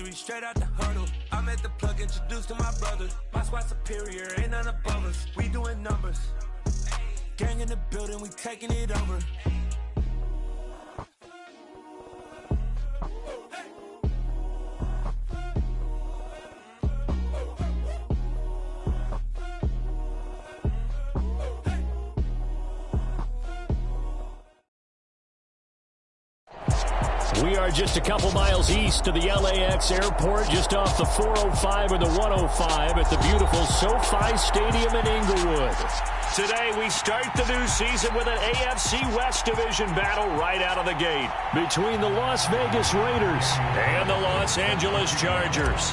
victory straight out the huddle. I'm at the plug, introduced to my brothers. My squad superior, ain't none above us. We doing numbers. Gang in the building, we taking it over. We are just a couple miles east of the LAX airport, just off the 405 or the 105 at the beautiful SoFi Stadium in Inglewood. Today we start the new season with an AFC West Division battle right out of the gate between the Las Vegas Raiders and the Los Angeles Chargers.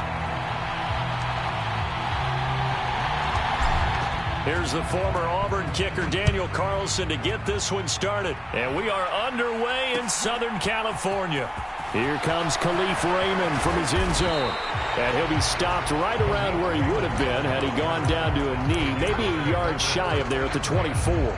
Here's the former Auburn kicker Daniel Carlson to get this one started. And we are underway in Southern California. Here comes Khalif Raymond from his end zone. And he'll be stopped right around where he would have been had he gone down to a knee, maybe a yard shy of there at the 24.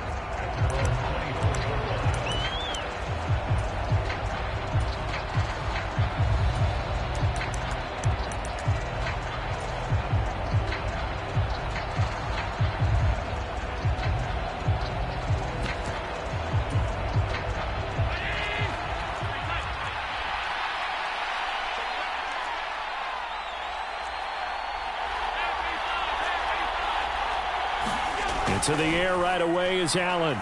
To the air right away is Allen.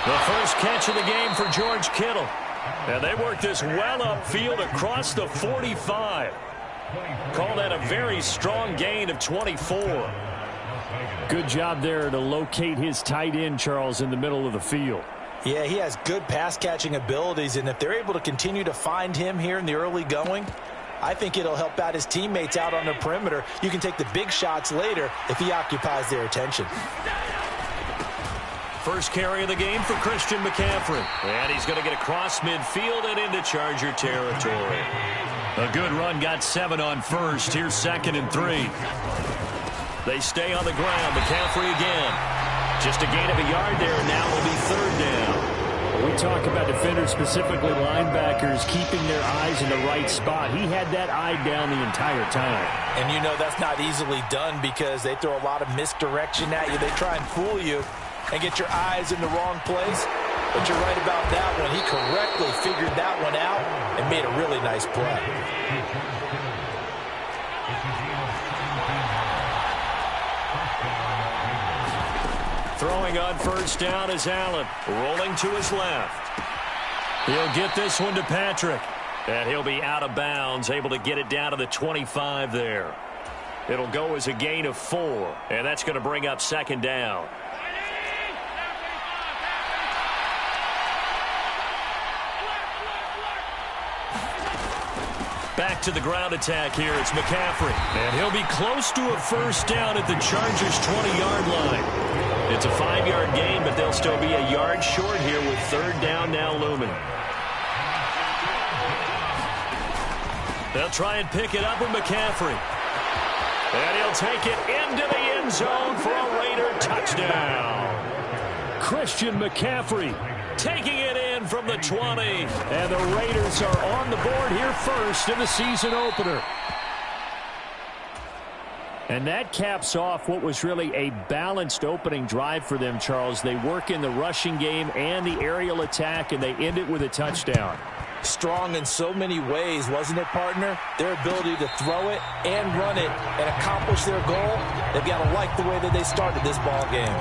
The first catch of the game for George Kittle. And they work this well upfield across the 45. Call that a very strong gain of 24. Good job there to locate his tight end, Charles, in the middle of the field. Yeah, he has good pass-catching abilities, and if they're able to continue to find him here in the early going, I think it'll help out his teammates out on the perimeter. You can take the big shots later if he occupies their attention. First carry of the game for Christian McCaffrey. And he's going to get across midfield and into Charger territory. A good run, got 7 on first. Here's 2nd and 3. They stay on the ground. McCaffrey again. Just a gain of a yard there, and now will be 3rd down. We talk about defenders, specifically linebackers, keeping their eyes in the right spot. He had that eye down the entire time. And you know that's not easily done because they throw a lot of misdirection at you. They try and fool you and get your eyes in the wrong place. But you're right about that one. He correctly figured that one out and made a really nice play. Throwing on first down is Allen. Rolling to his left. He'll get this one to Patrick. And he'll be out of bounds, able to get it down to the 25 there. It'll go as a gain of 4. And that's going to bring up 2nd down. Back to the ground attack here. It's McCaffrey. And he'll be close to a first down at the Chargers' 20-yard line. It's a 5-yard gain, but they'll still be a yard short here with 3rd down now looming. They'll try and pick it up with McCaffrey. And he'll take it into the end zone for a Raider touchdown. Christian McCaffrey taking it in from the 20. And the Raiders are on the board here first in the season opener. And that caps off what was really a balanced opening drive for them, Charles. They work in the rushing game and the aerial attack, and they end it with a touchdown. Strong in so many ways, wasn't it, partner? Their ability to throw it and run it and accomplish their goal, they've got to like the way that they started this ball game.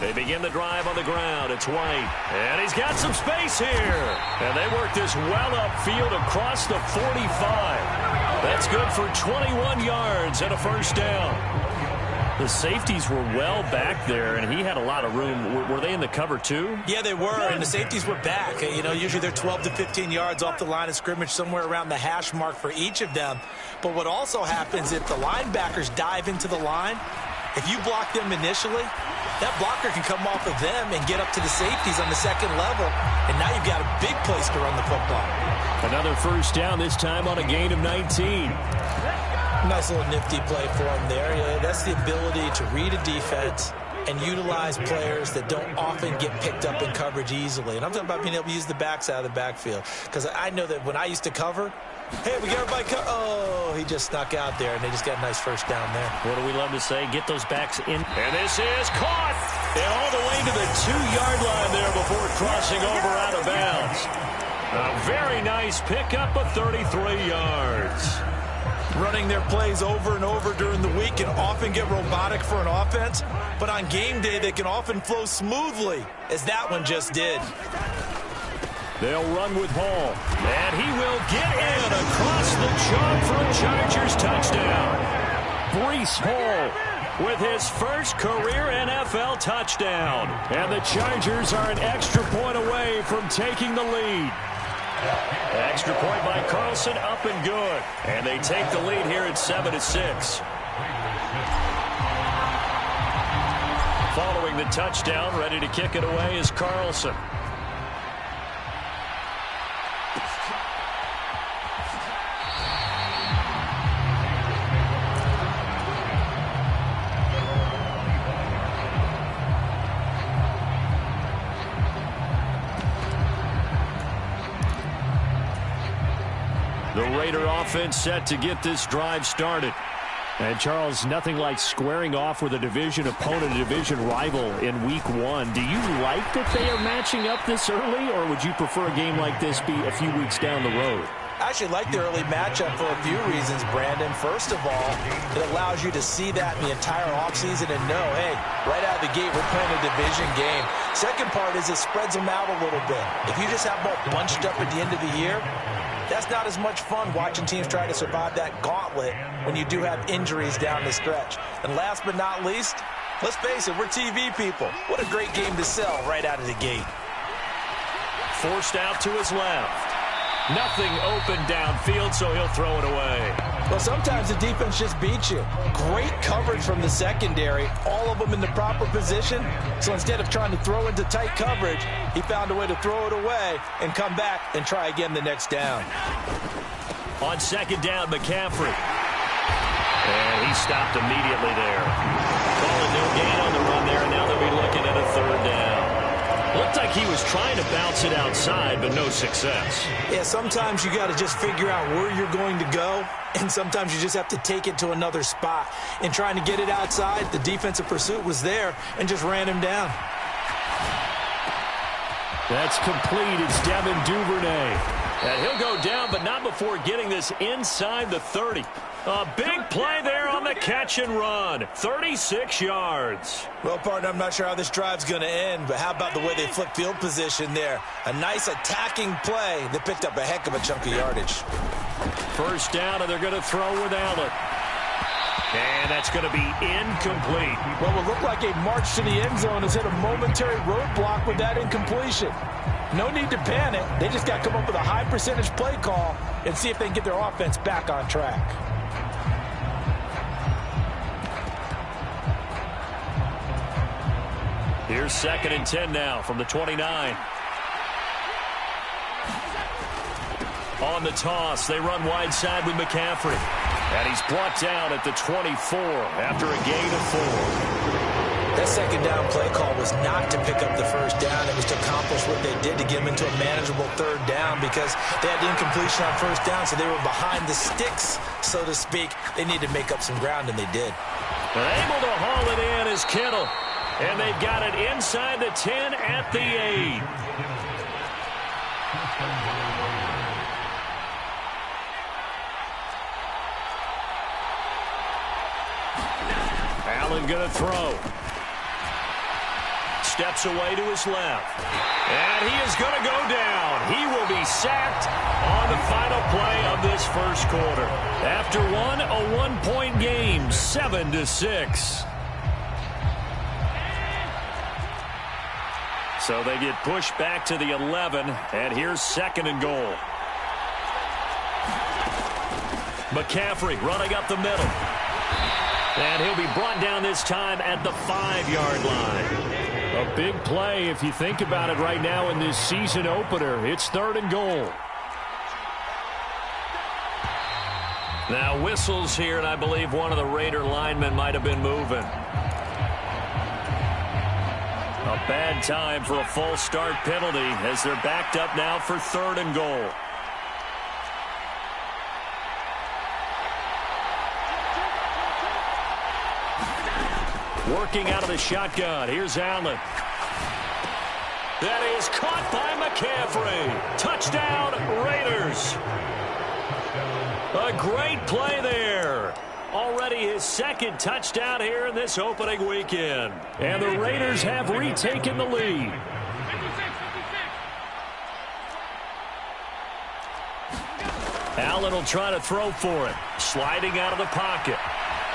They begin the drive on the ground. It's White. And he's got some space here. And they work this well upfield across the 45. That's good for 21 yards and a first down. The safeties were well back there, and he had a lot of room. Were they in the cover too? Yeah, they were, and the safeties were back. You know, usually they're 12 to 15 yards off the line of scrimmage, somewhere around the hash mark for each of them. But what also happens if the linebackers dive into the line, if you block them initially, that blocker can come off of them and get up to the safeties on the second level, and now you've got a big place to run the football. Another first down, this time on a gain of 19. Nice little nifty play for him there. Yeah, that's the ability to read a defense and utilize players that don't often get picked up in coverage easily. And I'm talking about being able to use the backs out of the backfield. Because I know that when I used to cover, hey, we got everybody oh, he just snuck out there, and they just got a nice first down there. What do we love to say? Get those backs in. And this is caught. And all the way to the 2-yard line there before crossing over out of bounds. A very nice pickup of 33 yards. Running their plays over and over during the week can often get robotic for an offense, but on game day they can often flow smoothly, as that one just did. They'll run with Hall, and he will get in across the chalk for a Chargers touchdown. Breece Hall with his first career NFL touchdown, and the Chargers are an extra point away from taking the lead. Extra point by Carlson, up and good. And they take the lead here at 7-6. Following the touchdown, ready to kick it away is Carlson. The Raider offense set to get this drive started. And, Charles, nothing like squaring off with a division opponent, a division rival in Week 1. Do you like that they are matching up this early, or would you prefer a game like this be a few weeks down the road? I actually like the early matchup for a few reasons, Brandon. First of all, it allows you to see that in the entire offseason and know, hey, right out of the gate, we're playing a division game. Second part is it spreads them out a little bit. If you just have them all bunched up at the end of the year, that's not as much fun watching teams try to survive that gauntlet when you do have injuries down the stretch. And last but not least, let's face it, we're TV people. What a great game to sell right out of the gate. Forced out to his left. Nothing open downfield, so he'll throw it away. Well, sometimes the defense just beats you. Great coverage from the secondary, all of them in the proper position. So instead of trying to throw into tight coverage, he found a way to throw it away and come back and try again the next down. On second down, McCaffrey. And he stopped immediately there. Calling no gain on the run there, and now they'll be looking at a third down. Looked like he was trying to bounce it outside, but no success. Yeah, sometimes you got to just figure out where you're going to go, and sometimes you just have to take it to another spot. In trying to get it outside, the defensive pursuit was there and just ran him down. That's complete. It's Devin Duvernay. And he'll go down, but not before getting this inside the 30. A big play there on the catch and run. 36 yards. Well, partner, I'm not sure how this drive's going to end, but how about the way they flipped field position there? A nice attacking play that picked up a heck of a chunk of yardage. First down, and they're going to throw with Allen. And that's going to be incomplete. Well, it looked like a march to the end zone has hit a momentary roadblock with that incompletion. No need to panic. They just got to come up with a high percentage play call and see if they can get their offense back on track. Here's 2nd and 10 now from the 29. On the toss, they run wide side with McCaffrey. And he's brought down at the 24 after a gain of 4. That second down play call was not to pick up the first down. It was to accomplish what they did to get them into a manageable third down because they had the incompletion on first down, so they were behind the sticks, so to speak. They needed to make up some ground, and they did. They're able to haul it in as Kittle. And they've got it inside the 10 at the 8. Allen going to throw. Steps away to his left. And he is going to go down. He will be sacked on the final play of this first quarter. After a one-point game, 7-6. So they get pushed back to the 11, and here's 2nd and goal. McCaffrey running up the middle. And he'll be brought down this time at the 5-yard line. A big play if you think about it right now in this season opener. It's 3rd and goal. Now whistles here, and I believe one of the Raider linemen might have been moving. A bad time for a false start penalty as they're backed up now for 3rd and goal. Working out of the shotgun. Here's Allen. That is caught by McCaffrey. Touchdown, Raiders. A great play there. Already his 2nd touchdown here in this opening weekend. And the Raiders have retaken the lead. Allen will try to throw for it. Sliding out of the pocket.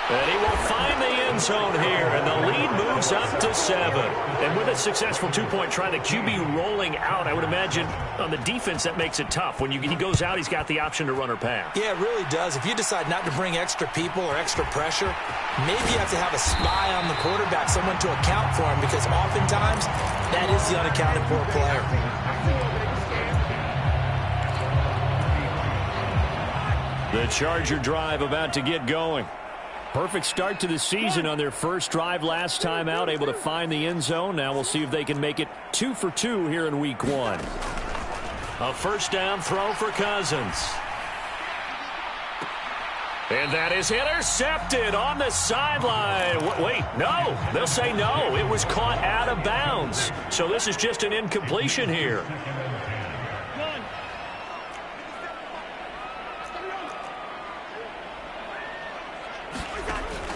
And he will find the end zone here, and the lead moves up to 7. And with a successful 2-point try, the QB rolling out, I would imagine on the defense that makes it tough. When he goes out, he's got the option to run or pass. Yeah, it really does. If you decide not to bring extra people or extra pressure, maybe you have to have a spy on the quarterback, someone to account for him, because oftentimes that is the unaccounted for player. The Charger drive about to get going. Perfect start to the season on their first drive last time out, able to find the end zone. Now we'll see if they can make it 2 for 2 here in week 1. A first down throw for Cousins. And that is intercepted on the sideline. Wait, no. They'll say no. It was caught out of bounds. So this is just an incompletion here.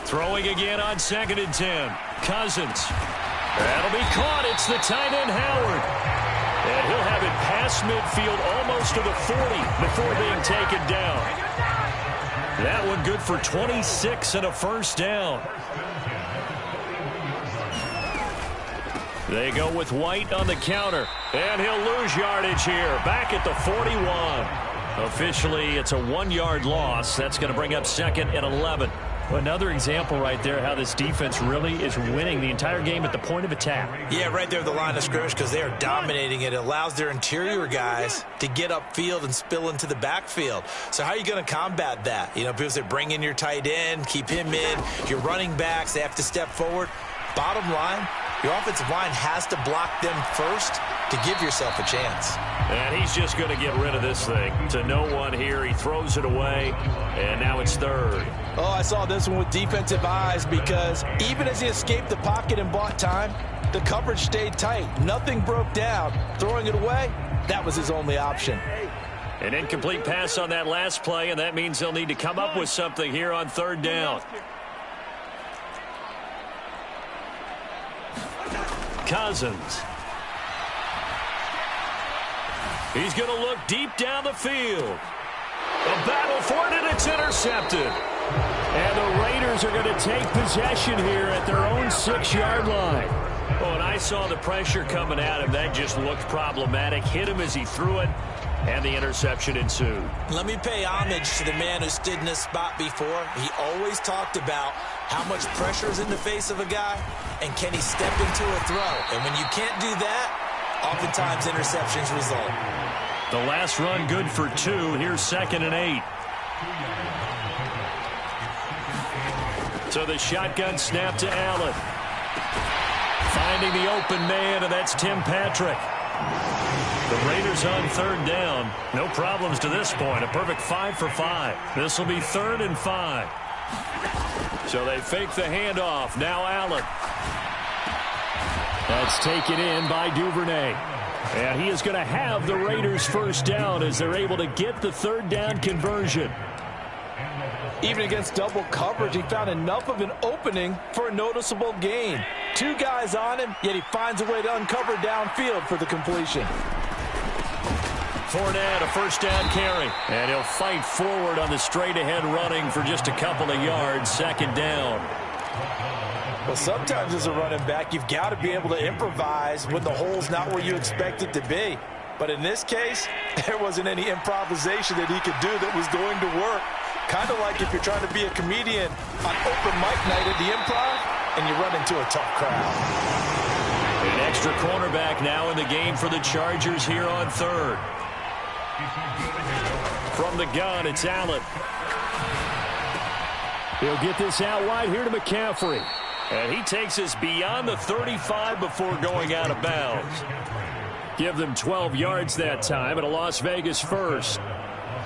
Throwing again on 2nd and 10. Cousins. That'll be caught. It's the tight end, Howard. And he'll have it past midfield almost to the 40 before being taken down. That one good for 26 and a first down. They go with White on the counter. And he'll lose yardage here. Back at the 41. Officially, it's a 1-yard loss. That's going to bring up 2nd and 11. Another example right there how this defense really is winning the entire game at the point of attack. Yeah, right there at the line of scrimmage because they are dominating it. It allows their interior guys to get upfield and spill into the backfield. So how are you going to combat that? You know, because they bring in your tight end, keep him in. Your running backs, they have to step forward. Bottom line, your offensive line has to block them first to give yourself a chance. And he's just going to get rid of this thing to no one here. He throws it away, and now it's 3rd. Oh, I saw this one with defensive eyes because even as he escaped the pocket and bought time, the coverage stayed tight. Nothing broke down. Throwing it away, that was his only option. An incomplete pass on that last play, and that means they'll need to come up with something here on 3rd down. Cousins. He's going to look deep down the field. A battle for it, and it's intercepted. And the Raiders are going to take possession here at their own 6-yard line. Oh, and I saw the pressure coming at him. That just looked problematic. Hit him as he threw it, and the interception ensued. Let me pay homage to the man who stood in this spot before. He always talked about how much pressure is in the face of a guy, and can he step into a throw. And when you can't do that, oftentimes interceptions result. The last run good for 2. Here's 2nd and 8. So the shotgun snap to Allen. Finding the open man, and that's Tim Patrick. The Raiders on 3rd down. No problems to this point. A perfect 5 for 5. This will be 3rd and 5. So they fake the handoff. Now Allen. That's taken in by Duvernay. And he is going to have the Raiders first down as they're able to get the 3rd down conversion. Even against double coverage, he found enough of an opening for a noticeable gain. 2 guys on him, yet he finds a way to uncover downfield for the completion. Fournette, a first down carry. And he'll fight forward on the straight-ahead running for just a couple of yards. 2nd down. Well, sometimes as a running back, you've got to be able to improvise when the hole's not where you expect it to be. But in this case, there wasn't any improvisation that he could do that was going to work. Kind of like if you're trying to be a comedian on open mic night at the Improv and you run into a tough crowd. An extra cornerback now in the game for the Chargers here on 3rd. From the gun, it's Allen. He'll get this out wide here to McCaffrey. And he takes us beyond the 35 before going out of bounds. Give them 12 yards that time and a Las Vegas first.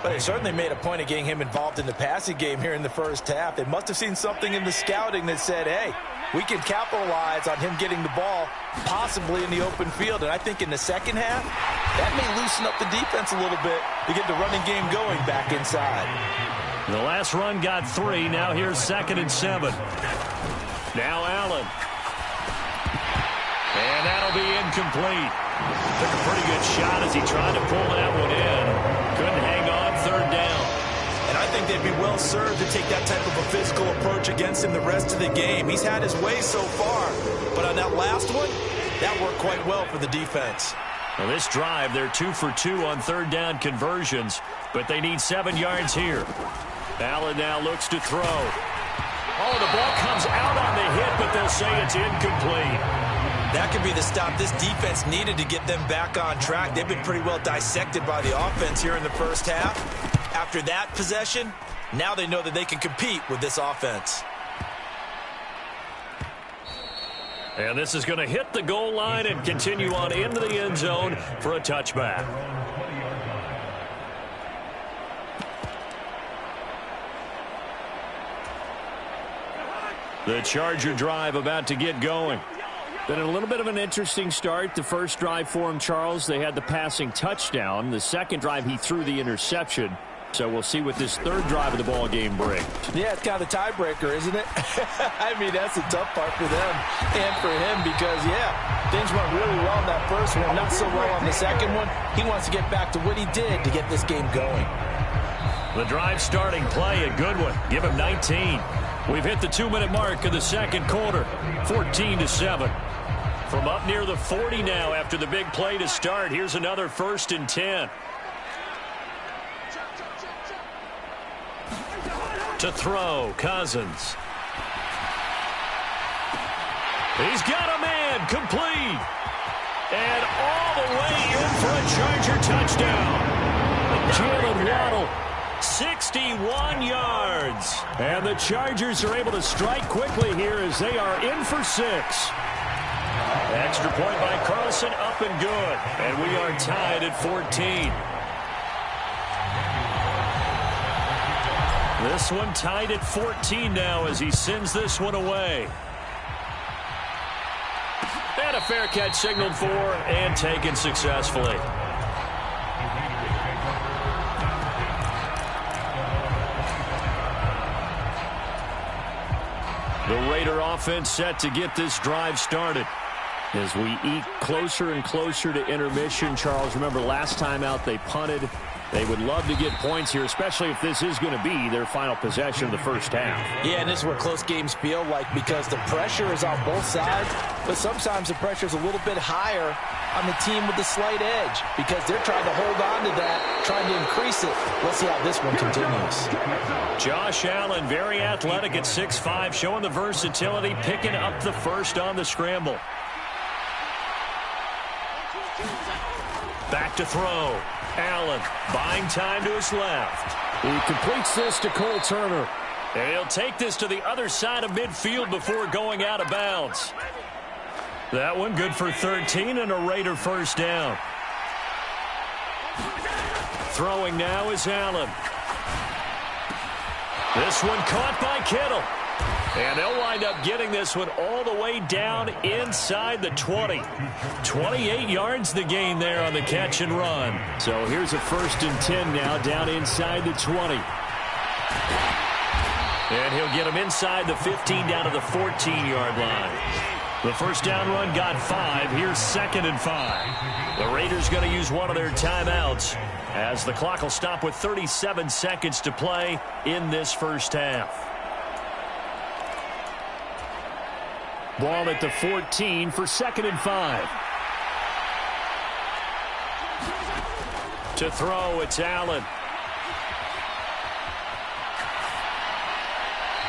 But they certainly made a point of getting him involved in the passing game here in the first half. They must have seen something in the scouting that said, hey, we can capitalize on him getting the ball possibly in the open field. And I think in the second half, that may loosen up the defense a little bit to get the running game going back inside. The last run got 3. Now here's 2nd and 7. Now Allen. And that'll be incomplete. Took a pretty good shot as he tried to pull that one in. Couldn't hang on 3rd down. And I think they'd be well served to take that type of a physical approach against him the rest of the game. He's had his way so far. But on that last one, that worked quite well for the defense. Well, this drive, they're 2 for 2 on 3rd down conversions, but they need 7 yards here. Allen now looks to throw. Oh, the ball comes out on the hit, but they'll say it's incomplete. That could be the stop this defense needed to get them back on track. They've been pretty well dissected by the offense here in the first half. After that possession, now they know that they can compete with this offense. And this is going to hit the goal line and continue on into the end zone for a touchback. The Charger drive about to get going. Been a little bit of an interesting start. The first drive for him, Charles, they had the passing touchdown. The second drive, he threw the interception. So we'll see what this third drive of the ball game brings. Yeah, it's kind of the tiebreaker, isn't it? I mean, that's the tough part for them and for him because, yeah, things went really well in that first one, not so well on the second one. He wants to get back to what he did to get this game going. The drive starting play, a good one. Give him 19. We've hit the 2-minute mark of the second quarter, 14-7. From up near the 40 now after the big play to start. Here's another 1st and 10. To throw, Cousins. He's got a man, complete. And all the way in for a Charger touchdown. Jalen Waddle, 61 yards. And the Chargers are able to strike quickly here as they are in for 6. Extra point by Carlson, up and good. And we are tied at 14. This one tied at 14 now as he sends this one away. And a fair catch signaled for and taken successfully. The Raider offense set to get this drive started. As we eat closer and closer to intermission, Charles, remember last time out they punted. They would love to get points here, especially if this is going to be their final possession of the first half. Yeah, and this is what close games feel like because the pressure is on both sides, but sometimes the pressure is a little bit higher on the team with the slight edge because they're trying to hold on to that, trying to increase it. Let's see how this one continues. Josh Allen, very athletic at 6'5", showing the versatility, picking up the first on the scramble. Back to throw. Allen buying time to his left. He completes this to Cole Turner. And he'll take this to the other side of midfield before going out of bounds. That one good for 13 and a Raider first down. Throwing now is Allen. This one caught by Kittle. And they'll wind up getting this one all the way down inside the 20. 28 yards the gain there on the catch and run. So here's a 1st and 10 now down inside the 20. And he'll get him inside the 15 down to the 14-yard line. The first down run got 5. Here's 2nd and 5. The Raiders going to use one of their timeouts as the clock will stop with 37 seconds to play in this first half. Ball at the 14 for 2nd and 5. To throw, it's Allen.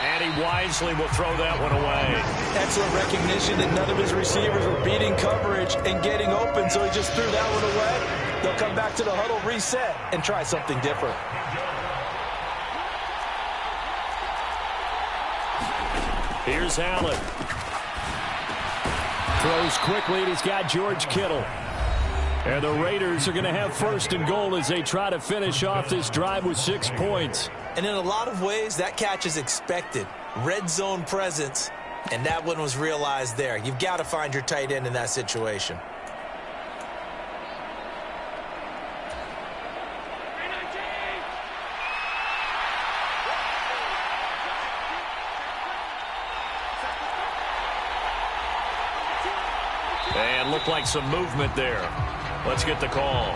And he wisely will throw that one away. Excellent recognition that none of his receivers were beating coverage and getting open, so he just threw that one away. They'll come back to the huddle, reset, and try something different. Here's Allen. Throws quickly, and he's got George Kittle. And the Raiders are going to have 1st and goal as they try to finish off this drive with 6 points. And in a lot of ways, that catch is expected. Red zone presence, and that one was realized there. You've got to find your tight end in that situation. And looked like some movement there. Let's get the call.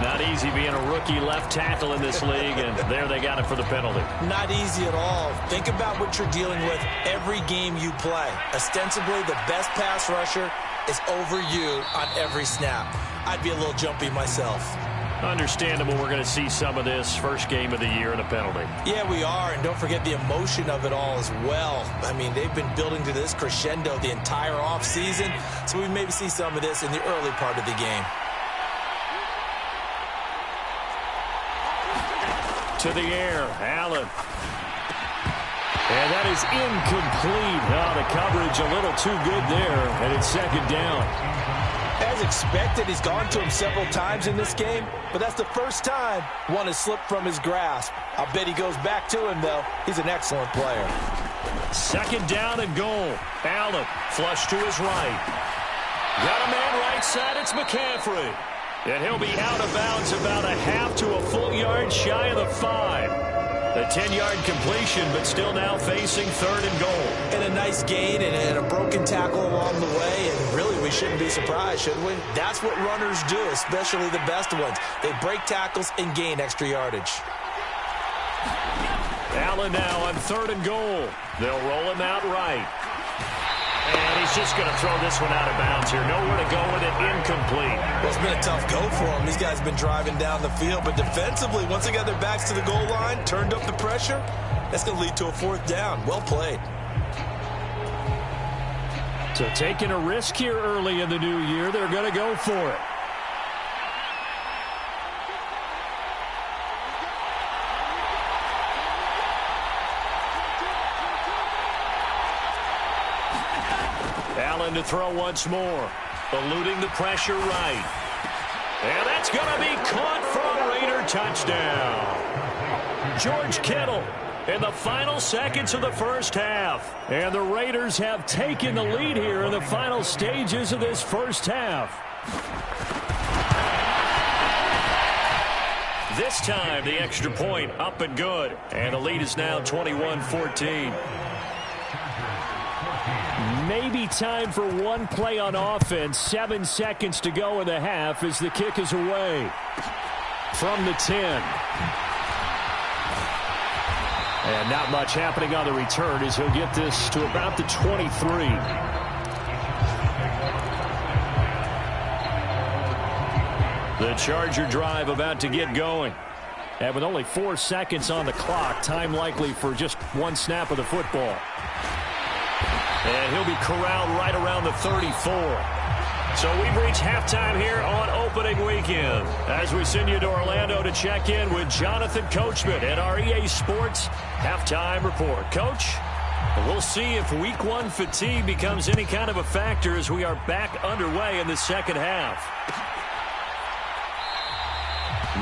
Not easy being a rookie left tackle in this league, and there they got it for the penalty. Not easy at all. Think about what you're dealing with every game you play. Ostensibly, the best pass rusher is over you on every snap. I'd be a little jumpy myself. Understandable, we're going to see some of this first game of the year and a penalty. Yeah, we are, and don't forget the emotion of it all as well. I mean, they've been building to this crescendo the entire offseason, so we maybe see some of this in the early part of the game. To the air, Allen. And that is incomplete. Oh, the coverage a little too good there, and it's 2nd down. As expected, he's gone to him several times in this game, but that's the first time one has slipped from his grasp. I'll bet he goes back to him, though. He's an excellent player. 2nd down and goal. Allen, flush to his right. Got a man right side, it's McCaffrey. And he'll be out of bounds about a half to a full yard shy of the 5. The 10-yard completion, but still now facing 3rd and goal. And a nice gain and a broken tackle along the way, and really we shouldn't be surprised, should we? That's what runners do, especially the best ones. They break tackles and gain extra yardage. Allen now on 3rd and goal. They'll roll him out right. And he's just going to throw this one out of bounds here. Nowhere to go with it. Incomplete. Well, it's been a tough go for them. These guys have been driving down the field. But defensively, once they got their backs to the goal line, turned up the pressure, that's going to lead to a 4th down. Well played. So taking a risk here early in the new year, they're going to go for it. Allen to throw once more. Eluding the pressure right. And that's going to be caught for a Raider touchdown. George Kittle in the final seconds of the first half. And the Raiders have taken the lead here in the final stages of this first half. This time, the extra point up and good. And the lead is now 21-14. Maybe time for one play on offense. 7 seconds to go in the half as the kick is away from the 10. And not much happening on the return as he'll get this to about the 23. The Charger drive about to get going. And with only 4 seconds on the clock, time likely for just one snap of the football. And he'll be corralled right around the 34. So we've reached halftime here on opening weekend. As we send you to Orlando to check in with Jonathan Coachman at our EA Sports Halftime Report. Coach, we'll see if Week 1 fatigue becomes any kind of a factor as we are back underway in the second half.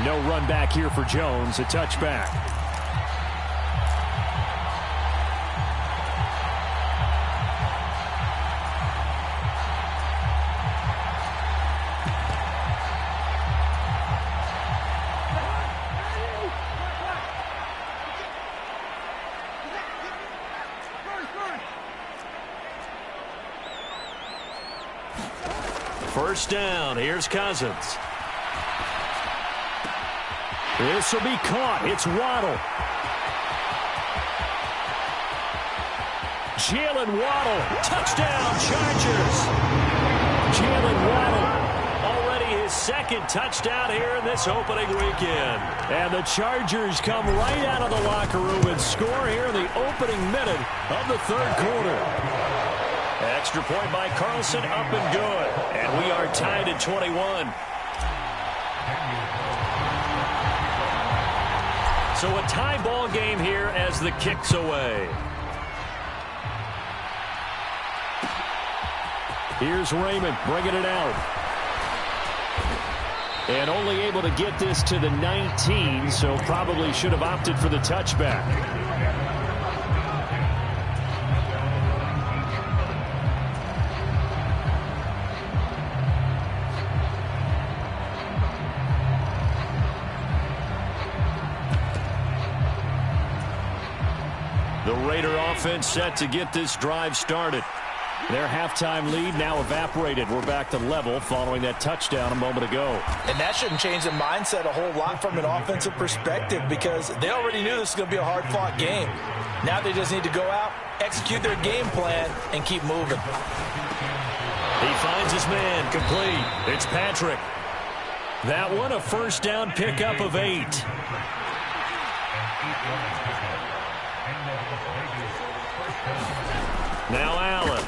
No run back here for Jones, a touchback. First down, here's Cousins. This will be caught. It's Waddle. Jalen Waddle. Touchdown, Chargers. Jalen Waddle. Already his 2nd touchdown here in this opening weekend. And the Chargers come right out of the locker room and score here in the opening minute of the 3rd quarter. Extra point by Carlson, up and good. And we are tied at 21. So a tie ball game here as the kick's away. Here's Raymond bringing it out. And only able to get this to the 19, so probably should have opted for the touchback. The Raider offense set to get this drive started. Their halftime lead now evaporated. We're back to level following that touchdown a moment ago. And that shouldn't change the mindset a whole lot from an offensive perspective because they already knew this was going to be a hard-fought game. Now they just need to go out, execute their game plan, and keep moving. He finds his man complete. It's Patrick. That one a first down pickup of 8. Now Allen.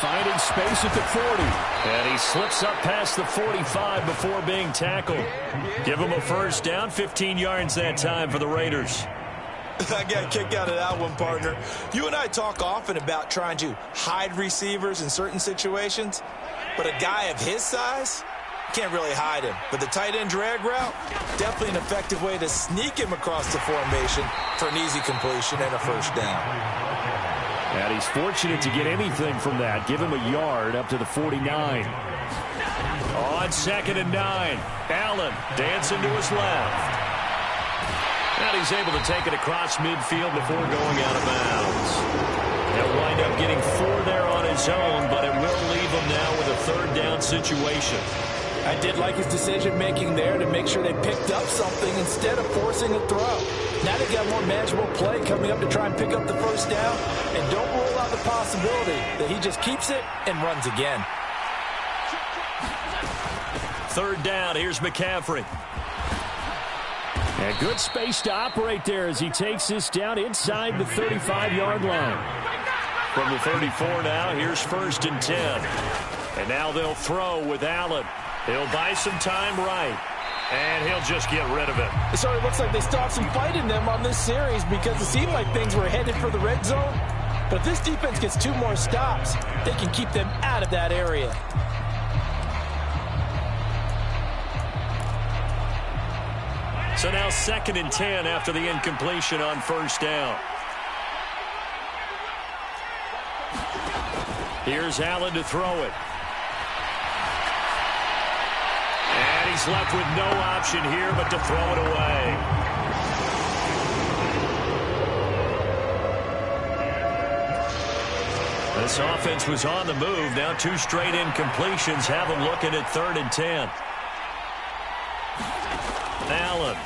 Finding space at the 40. And he slips up past the 45 before being tackled. Give him a first down, 15 yards that time for the Raiders. I got a kick out of that one, partner. You and I talk often about trying to hide receivers in certain situations, but a guy of his size can't really hide him. But the tight end drag route, definitely an effective way to sneak him across the formation for an easy completion and a first down. And he's fortunate to get anything from that. Give him a yard up to the 49. On 2nd and 9. Allen dancing to his left. And he's able to take it across midfield before going out of bounds. He'll wind up getting 4 there on his own, but it will leave him now with a 3rd down situation. I did like his decision-making there to make sure they picked up something instead of forcing a throw. Now they've got more manageable play coming up to try and pick up the first down, and don't rule out the possibility that he just keeps it and runs again. 3rd down, here's McCaffrey. And good space to operate there as he takes this down inside the 35-yard line. From the 34 now, here's 1st and 10. And now they'll throw with Allen. He'll buy some time right. And he'll just get rid of it. It sort of looks like they stopped some fight in them on this series because it seemed like things were headed for the red zone. But if this defense gets 2 more stops, they can keep them out of that area. So now 2nd and 10 after the incompletion on 1st down. Here's Allen to throw it. And he's left with no option here but to throw it away. This offense was on the move. Now 2 straight incompletions have them looking at 3rd and 10. Allen.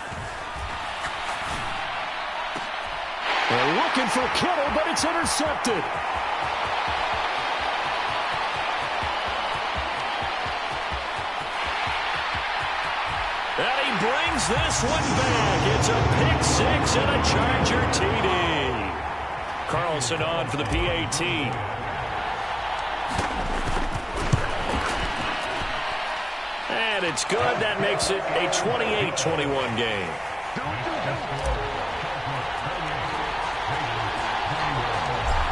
They're looking for Kittle, but it's intercepted. And he brings this one back. It's a pick-6 and a Charger TD. Carlson on for the PAT. And it's good. That makes it a 28-21 game.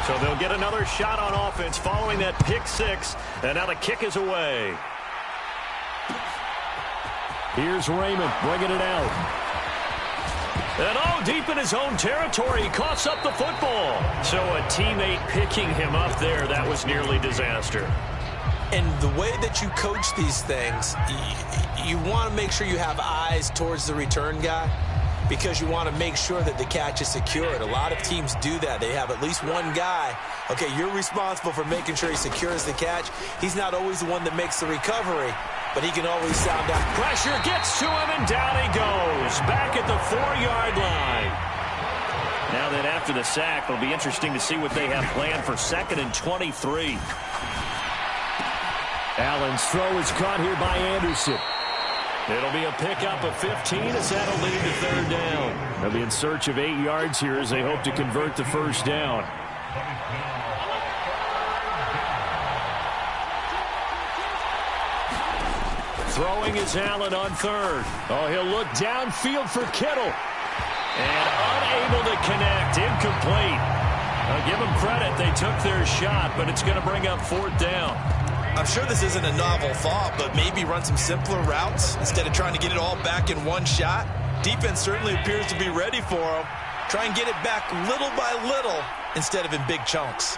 So they'll get another shot on offense following that pick-6. And now the kick is away. Here's Raymond bringing it out. And deep in his own territory, he coughs up the football. So a teammate picking him up there, that was nearly disaster. And the way that you coach these things, you want to make sure you have eyes towards the return guy because you want to make sure that the catch is secured. A lot of teams do that. They have at least one guy. Okay, you're responsible for making sure he secures the catch. He's not always the one that makes the recovery, but he can always sound out. Pressure gets to him, and down he goes. Back at the 4-yard line. Now that after the sack, it'll be interesting to see what they have planned for 2nd and 23. Allen's throw is caught here by Anderson. It'll be a pickup of 15 as that'll lead to 3rd down. They'll be in search of 8 yards here as they hope to convert the first down. Throwing is Allen on 3rd. Oh, he'll look downfield for Kittle. And unable to connect. Incomplete. Give them credit. They took their shot, but it's going to bring up 4th down. I'm sure this isn't a novel thought, but maybe run some simpler routes instead of trying to get it all back in one shot. Defense certainly appears to be ready for them. Try and get it back little by little instead of in big chunks.